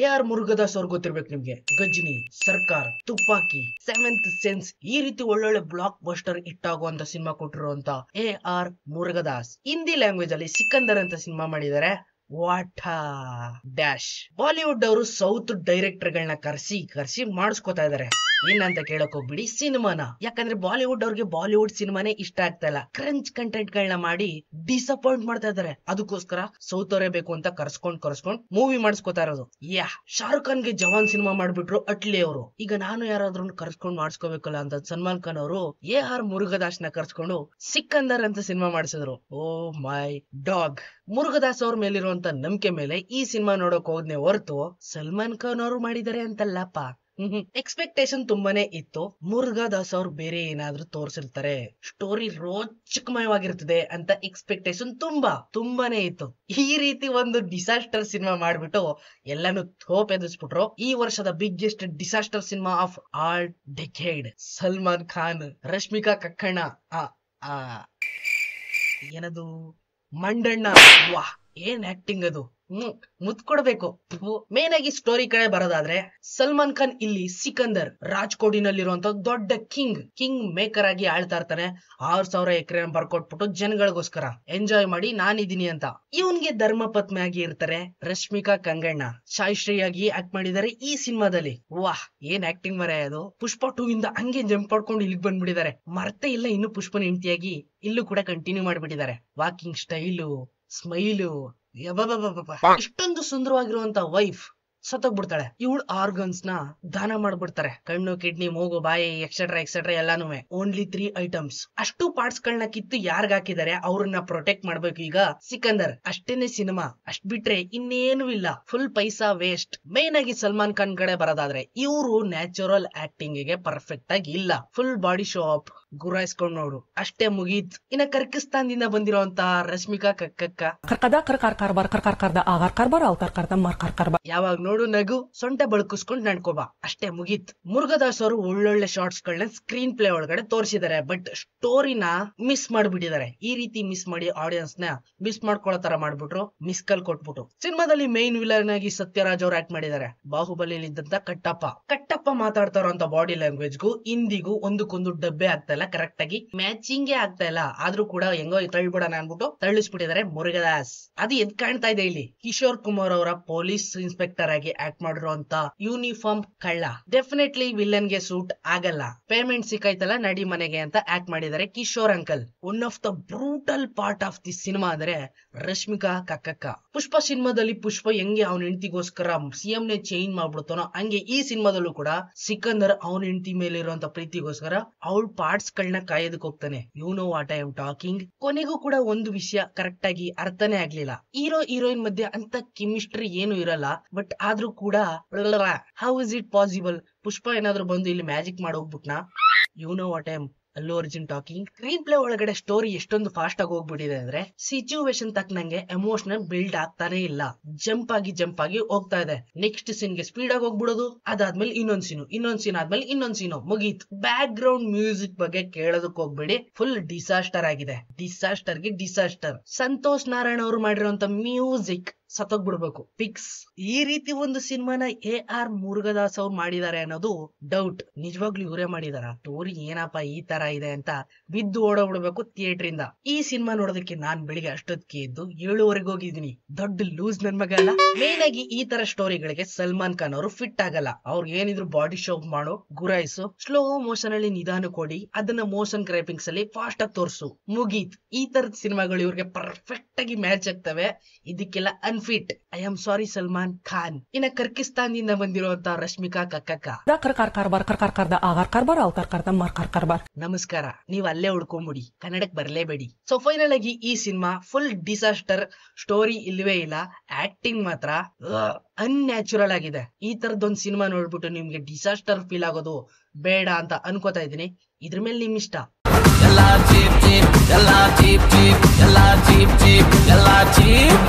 AR Murugadoss ಅವ್ರು ಗೊತ್ತಿರ್ಬೇಕು ನಿಮ್ಗೆ. ಗಜ್ನಿ, ಸರ್ಕಾರ್, ತುಪಾಕಿ, ಸೆವೆಂತ್ ಸೆನ್ಸ್ ಈ ರೀತಿ ಒಳ್ಳೊಳ್ಳೆ ಬ್ಲಾಕ್ ಬಸ್ಟರ್ ಹಿಟ್ ಆಗುವಂತ ಸಿನಿಮಾ ಕೊಟ್ಟಿರುವಂತ AR ಮುರುಗದಾಸ್ ಹಿಂದಿ ಲ್ಯಾಂಗ್ವೇಜ್ ಅಲ್ಲಿ ಸಿಕಂದರ್ ಅಂತ ಸಿನಿಮಾ ಮಾಡಿದ್ದಾರೆ. What a dash. ಬಾಲಿವುಡ್ ಅವರು ಸೌತ್ ಡೈರೆಕ್ಟರ್ ಗಳನ್ನ ಕರ್ಸಿ ಮಾಡಿಸ್ಕೊತಾ ಇದಾರೆ. ಏನಂತ ಕೇಳಕ್ ಹೋಗ್ಬಿಡಿ ಸಿನಿಮಾನ. ಯಾಕಂದ್ರೆ ಬಾಲಿವುಡ್ ಅವ್ರಿಗೆ ಬಾಲಿವುಡ್ ಸಿನಿಮಾನೇ ಇಷ್ಟ ಆಗ್ತಾ ಇಲ್ಲ. ಕ್ರಂಚ್ ಕಂಟೆಂಟ್ ಗಳನ್ನ ಮಾಡಿ ಡಿಸಪಾಯಿಂಟ್ ಮಾಡ್ತಾ ಇದಾರೆ. ಅದಕ್ಕೋಸ್ಕರ ಸೌತ್ ಅವರೇ ಬೇಕು ಅಂತ ಕರ್ಸ್ಕೊಂಡ್ ಮೂವಿ ಮಾಡಿಸ್ಕೊತಾ ಇರೋದು. ಶಾರುಖ್ ಖಾನ್ ಗೆ ಜವಾನ್ ಸಿನಿಮಾ ಮಾಡ್ಬಿಟ್ರು ಅಟ್ಲಿ ಅವರು. ಈಗ ನಾನು ಯಾರಾದ್ರೂ ಕರ್ಸ್ಕೊಂಡ್ ಮಾಡಿಸ್ಕೋಬೇಕಲ್ಲ ಅಂತ ಸಲ್ಮಾನ್ ಖಾನ್ ಅವರು AR ಮುರುಗದಾಸ್ ನ ಕರ್ಸ್ಕೊಂಡು ಸಿಕಂದರ್ ಅಂತ ಸಿನಿಮಾ ಮಾಡಿಸಿದ್ರು. ಓ ಮೈ ಡಾಗ್. ಮುರುಗದಾಸ್ ಅವ್ರ ಮೇಲಿರುವಂತ ನಂಬಿಕೆ ಮೇಲೆ ಈ ಸಿನಿಮಾ ನೋಡಕ್ ಹೋದ್ನೆ ಹೊರತು ಸಲ್ಮಾನ್ ಖಾನ್ ಅವರು ಮಾಡಿದ್ದಾರೆ ಅಂತಲ್ಲಪ್ಪ. ಎಕ್ಸ್ಪೆಕ್ಟೇಷನ್ ತುಂಬಾನೇ ಇತ್ತು. ಮುರುಗದಾಸ್ ಅವ್ರು ಬೇರೆ ಏನಾದ್ರೂ ತೋರಿಸಿರ್ತಾರೆ, ಸ್ಟೋರಿ ರೋಚಕಮಯವಾಗಿರ್ತದೆ ಅಂತ ಎಕ್ಸ್ಪೆಕ್ಟೇಷನ್ ತುಂಬಾನೇ ಇತ್ತು. ಈ ರೀತಿ ಒಂದು ಡಿಸಾಸ್ಟರ್ ಸಿನಿಮಾ ಮಾಡ್ಬಿಟ್ಟು ಎಲ್ಲಾನು ಥೋಪೆದಿಸ್ಬಿಟ್ರು. ಈ ವರ್ಷದ biggest disaster cinema of all decade. Salman Khan, Rashmika Kakkanna, ಏನದು ಮಂಡಣ್ಣ, ವಾಹ್ ಏನ್ ಆಕ್ಟಿಂಗ್ ಅದು. ಮುತ್ ಕೊಡ್ಬೇಕು. ಮೇನ್ ಆಗಿ ಸ್ಟೋರಿ ಕಡೆ ಬರೋದಾದ್ರೆ ಸಲ್ಮಾನ್ ಖಾನ್ ಇಲ್ಲಿ ಸಿಕಂದರ್ ರಾಜ್ಕೋಟಿನಲ್ಲಿರುವಂತ ದೊಡ್ಡ ಕಿಂಗ್ ಮೇಕರ್ ಆಗಿ ಆಳ್ತಾ ಇರ್ತಾನೆ. 6,000 ಎಕರೆ ಬರ್ಕೊಟ್ಬಿಟ್ಟು ಜನಗಳಿಗೋಸ್ಕರ ಎಂಜಾಯ್ ಮಾಡಿ ನಾನಿದ್ದೀನಿ ಅಂತ. ಇವನ್ಗೆ ಧರ್ಮ ಪತ್ನಿಯಾಗಿ ಇರ್ತಾರೆ ರಶ್ಮಿಕಾ ಕಂಗಣ್ಣ. ಶಾಯಿಶ್ರೀಯಾಗಿ ಆಕ್ಟ್ ಮಾಡಿದ್ದಾರೆ ಈ ಸಿನಿಮಾದಲ್ಲಿ. ವಾಹ್ ಏನ್ ಆಕ್ಟಿಂಗ್ ಮರ ಅದು. ಪುಷ್ಪ 2 ಇಂದ ಹಂಗೆ ಜಂಪ್ ಮಾಡ್ಕೊಂಡು ಇಲ್ಲಿಗೆ ಬಂದ್ಬಿಟ್ಟಿದ್ದಾರೆ. ಮರ್ತೆ ಇಲ್ಲ ಇನ್ನು ಪುಷ್ಪನ ಹೆಂಡತಿಯಾಗಿ ಇಲ್ಲೂ ಕೂಡ ಕಂಟಿನ್ಯೂ ಮಾಡ್ಬಿಟ್ಟಿದ್ದಾರೆ. ವಾಕಿಂಗ್ ಸ್ಟೈಲು, ಸ್ಮೈಲು, ಇಷ್ಟೊಂದು ಸುಂದರವಾಗಿರುವಂತ ವೈಫ್ ಸತ್ತೋಗ್ಬಿಡ್ತಾಳೆ. ಇವಳು ಆರ್ಗನ್ಸ್ ನ ದಾನ ಮಾಡ್ಬಿಡ್ತಾರೆ. ಕಣ್ಣು, ಕಿಡ್ನಿ, ಮೂಗು, ಬಾಯಿ ಎಕ್ಸೆಟ್ರಾ ಎಲ್ಲಾನು. Only 3 items. ಅಷ್ಟು ಪಾರ್ಟ್ಸ್ ಗಳನ್ನ ಕಿತ್ತು ಯಾರ್ಗ ಹಾಕಿದ್ದಾರೆ ಅವ್ರನ್ನ ಪ್ರೊಟೆಕ್ಟ್ ಮಾಡ್ಬೇಕು ಈಗ ಸಿಕಂದರ್. ಅಷ್ಟೇನೆ ಸಿನಿಮಾ. ಅಷ್ಟ್ ಬಿಟ್ರೆ ಇನ್ನೇನು ಇಲ್ಲ. ಫುಲ್ ಪೈಸಾ ವೇಸ್ಟ್. ಮೇನ್ ಆಗಿ ಸಲ್ಮಾನ್ ಖಾನ್ ಕಡೆ ಬರೋದಾದ್ರೆ ಇವರು ನ್ಯಾಚುರಲ್ ಆಕ್ಟಿಂಗ್ ಗೆ ಪರ್ಫೆಕ್ಟ್ ಆಗಿ ಇಲ್ಲ. ಫುಲ್ ಬಾಡಿ ಶೋ ಅಪ್ ಗುರಾಯಿಸ್ಕೊಂಡ್ ನೋಡು ಅಷ್ಟೇ ಮುಗೀತ್. ಇನ್ನ ಕರ್ಕಿಸ್ತಾನದಿಂದ ಬಂದಿರುವಂತ ರಶ್ಮಿಕಾ ಕಕ್ಕಕ್ಕ ಯಾವಾಗ ನೋಡು ನಗು, ಸೊಂಟ ಬಳುಕಿಸ್ಕೊಂಡ್ ನಡ್ಕೋಬಾ ಅಷ್ಟೇ ಮುಗೀತ್. ಮುರುಗದಾಸ್ ಅವರು ಒಳ್ಳೊಳ್ಳೆ ಶಾರ್ಟ್ಸ್ ಗಳನ್ನ ಸ್ಕ್ರೀನ್ ಪ್ಲೇ ಒಳಗಡೆ ತೋರಿಸಿದ್ದಾರೆ. ಬಟ್ ಸ್ಟೋರಿನ ಮಿಸ್ ಮಾಡ್ಬಿಟ್ಟಿದ್ದಾರೆ. ಈ ರೀತಿ ಮಿಸ್ ಮಾಡಿ ಆಡಿಯನ್ಸ್ ನ ಮಿಸ್ ಮಾಡ್ಕೊಳ್ಳೋ ತರ ಮಾಡ್ಬಿಟ್ರು. ಮಿಸ್ ಕಲ್ ಕೊಟ್ಬಿಟ್ಟು ಸಿನಿಮಾದಲ್ಲಿ ಮೇನ್ ವಿಲನ್ ಆಗಿ ಸತ್ಯರಾಜ್ ಅವ್ರು ಆಕ್ಟ್ ಮಾಡಿದ್ದಾರೆ. ಬಾಹುಬಲಿಯಲ್ಲಿ ಇದ್ದಂತ ಕಟ್ಟಪ್ಪ ಮಾತಾಡ್ತಾ ಇರೋಂತ ಬಾಡಿ ಲ್ಯಾಂಗ್ವೇಜ್ಗೂ ಹಿಂದಿಗೂ ಒಂದಕ್ಕೊಂದು ಡಬ್ಬೆ ಆಗ್ತಾ ಇಲ್ಲ. ಕರೆಕ್ಟ್ ಆಗಿ ಮ್ಯಾಚಿಂಗೇ ಆಗ್ತಾ ಇಲ್ಲ. ಆದ್ರೂ ಕೂಡ ಹೆಂಗೋ ತಳ್ಳಿಬಿಡೋಣ ಅನ್ಬಿಟ್ಟು ತಳ್ಳಿಸ್ಬಿಟ್ಟಿದ್ದಾರೆ ಮುರುಗದಾಸ್. ಅದು ಎದ್ ಕಾಣ್ತಾ ಇದೆ ಇಲ್ಲಿ. ಕಿಶೋರ್ ಕುಮಾರ್ ಅವರ ಪೊಲೀಸ್ ಇನ್ಸ್ಪೆಕ್ಟರ್ ಆಗಿ ಆಕ್ಟ್ ಮಾಡಿರುವಂತ ಯೂನಿಫಾರ್ಮ್ ಕಳ್ಳ ಡೆಫಿನೆಟ್ಲಿ ವಿಲನ್ ಗೆ ಸೂಟ್ ಆಗಲ್ಲ. ಪೇಮೆಂಟ್ ಸಿಕ್ಕಾಯ್ತಲ್ಲ ನಡಿ ಮನೆಗೆ ಅಂತ ಆಕ್ಟ್ ಮಾಡಿದ್ದಾರೆ Kishore uncle. One of the brutal part of the cinema ಅಂದ್ರೆ ರಶ್ಮಿಕಾ ಕಕ್ಕಕ್ಕ. ಪುಷ್ಪ ಸಿನಿಮಾದಲ್ಲಿ ಪುಷ್ಪ ಹೆಂಗೆ ಅವನ ಹೆಂಡತಿಗೋಸ್ಕರ CM ನೇ ಚೇಂಜ್ ಮಾಡ್ಬಿಡ್ತಾನೋ ಹಂಗೆ ಈ ಸಿನಿಮಾದಲ್ಲೂ ಕೂಡ ಸಿಕಂದರ್ ಅವನ ಹೆಂಡತಿ ಮೇಲೆ ಇರುವಂತ ಪ್ರೀತಿಗೋಸ್ಕರ ಅವಳ ಪಾರ್ಟ್ಸ್ ಗಳನ್ನ ಕಾಯೋದಕ್ಕೆ ಹೋಗ್ತಾನೆ. You know what I am talking. ಕೊನೆಗೂ ಕೂಡ ಒಂದು ವಿಷಯ ಕರೆಕ್ಟ್ ಆಗಿ ಅರ್ಥನೇ ಆಗ್ಲಿಲ್ಲ. ಹೀರೋ ಹೀರೋಯಿನ್ ಮಧ್ಯೆ ಅಂತ ಕೆಮಿಸ್ಟ್ರಿ ಏನು ಇರಲ್ಲ. ಬಟ್ ಆದ್ರೂ ಕೂಡ how is it possible? Pushpa ಏನಾದ್ರು ಬಂದು ಇಲ್ಲಿ ಮ್ಯಾಜಿಕ್ ಮಾಡಿ ಹೋಗ್ಬಿಟ್ನಾ? You know what I am Allu Arjun talking. Screen play ಒಳಗಡೆ ಸ್ಟೋರಿ ಎಷ್ಟೊಂದು ಫಾಸ್ಟ್ ಆಗಿ ಹೋಗ್ಬಿಟ್ಟಿದೆ ಅಂದ್ರೆ ಸಿಚುವೇಶನ್ ತಕ್ಕನಂಗೆ ಎಮೋಷನಲ್ ಬಿಲ್ಡ್ ಆಗ್ತಾನೆ ಇಲ್ಲ. ಜಂಪ್ ಆಗಿ ಹೋಗ್ತಾ ಇದೆ. ನೆಕ್ಸ್ಟ್ ಸೀನ್ ಗೆ ಸ್ಪೀಡ್ ಆಗಿ ಹೋಗ್ಬಿಡೋದು, ಅದಾದ್ಮೇಲೆ ಇನ್ನೊಂದ್ ಸೀನ್ ಆದ್ಮೇಲೆ ಇನ್ನೊಂದ್ ಸೀನು ಮುಗೀತು. ಬ್ಯಾಕ್ ಗ್ರೌಂಡ್ ಮ್ಯೂಸಿಕ್ ಬಗ್ಗೆ ಕೇಳೋದಕ್ ಹೋಗ್ಬೇಡಿ. ಫುಲ್ ಡಿಸಾಸ್ಟರ್ ಆಗಿದೆ. ಡಿಸಾಸ್ಟರ್. ಸಂತೋಷ್ ನಾರಾಯಣ್ ಅವರು ಮಾಡಿರುವಂತ ಮ್ಯೂಸಿಕ್ ಸತ್ತೋಗ್ಬಿಡ್ಬೇಕು ಫಿಕ್ಸ್. ಈ ರೀತಿ ಒಂದು ಸಿನಿಮಾನ AR ಮುರುಗದಾಸ್ ಅವ್ರು ಮಾಡಿದ್ದಾರೆ ಅನ್ನೋದು ಡೌಟ್. ನಿಜವಾಗ್ಲೂ ಇವರೇ ಮಾಡಿದಾರ? ಸ್ಟೋರಿ ಏನಪ್ಪಾ ಈ ತರ ಇದೆ ಅಂತ ಬಿದ್ದು ಓಡೋಗ್ಬಿಡ್ಬೇಕು ಥಿಯೇಟರ್ ಇಂದ. ಈ ಸಿನಿಮಾ ನೋಡೋದಕ್ಕೆ ನಾನ್ ಬೆಳಿಗ್ಗೆ ಅಷ್ಟೊತ್ತಿಗೆ ಎದ್ದು 7:30 ಹೋಗಿದ್ದೀನಿ. ದೊಡ್ಡ ಲೂಸ್ ನನ್ ಮಗ ಅಲ್ಲ. ಮೇನ್ ಆಗಿ ಈ ತರ ಸ್ಟೋರಿಗಳಿಗೆ ಸಲ್ಮಾನ್ ಖಾನ್ ಅವರು ಫಿಟ್ ಆಗಲ್ಲ. ಅವ್ರಿಗೆ ಏನಿದ್ರು ಬಾಡಿ ಶೋ ಮಾಡು, ಗುರಾಯಿಸು, ಸ್ಲೋ ಮೋಷನ್ ಅಲ್ಲಿ ನಿಧಾನ ಕೊಡಿ, ಅದನ್ನ ಮೋಷನ್ ಕ್ರೈಪಿಂಗ್ಸ್ ಅಲ್ಲಿ ಫಾಸ್ಟ್ ಆಗಿ ತೋರ್ಸು, ಮುಗೀತ್. ಈ ತರದ ಸಿನಿಮಾಗಳು ಇವ್ರಿಗೆ ಪರ್ಫೆಕ್ಟ್ ಆಗಿ ಮ್ಯಾಚ್ ಆಗ್ತವೆ. ಇದಕ್ಕೆಲ್ಲ unfit. I am sorry Salman Khan. ಇನ್ನ ಕರ್ಕಿಸ್ತಾನದಿಂದ ಬಂದಿರುವಂತ ರಶ್ಮಿಕಾ ಕಕ್ಕಕ್ಕ ನಮಸ್ಕಾರ. ನೀವ್ ಅಲ್ಲೇ ಉಳ್ಕೊಂಬಿಡಿ, ಕನ್ನಡಕ್ ಬರ್ಲೇಬೇಡಿ. ಸೊ ಫೈನಲ್ ಆಗಿ ಈ ಸಿನಿಮಾ ಫುಲ್ ಡಿಸಾಸ್ಟರ್. ಸ್ಟೋರಿ ಇಲ್ವೇ ಇಲ್ಲ. ಆಕ್ಟಿಂಗ್ ಮಾತ್ರ ಅನ್ಯಾಚುರಲ್ ಆಗಿದೆ. ಈ ತರದೊಂದ್ ಸಿನಿಮಾ ನೋಡ್ಬಿಟ್ಟು ನಿಮ್ಗೆ ಡಿಸಾಸ್ಟರ್ ಫೀಲ್ ಆಗೋದು ಬೇಡ ಅಂತ ಅನ್ಕೋತಾ ಇದೀನಿ. ಇದ್ರ ಮೇಲೆ ನಿಮ್ ಇಷ್ಟ. ಎಲ್ಲ ಚೀಪ್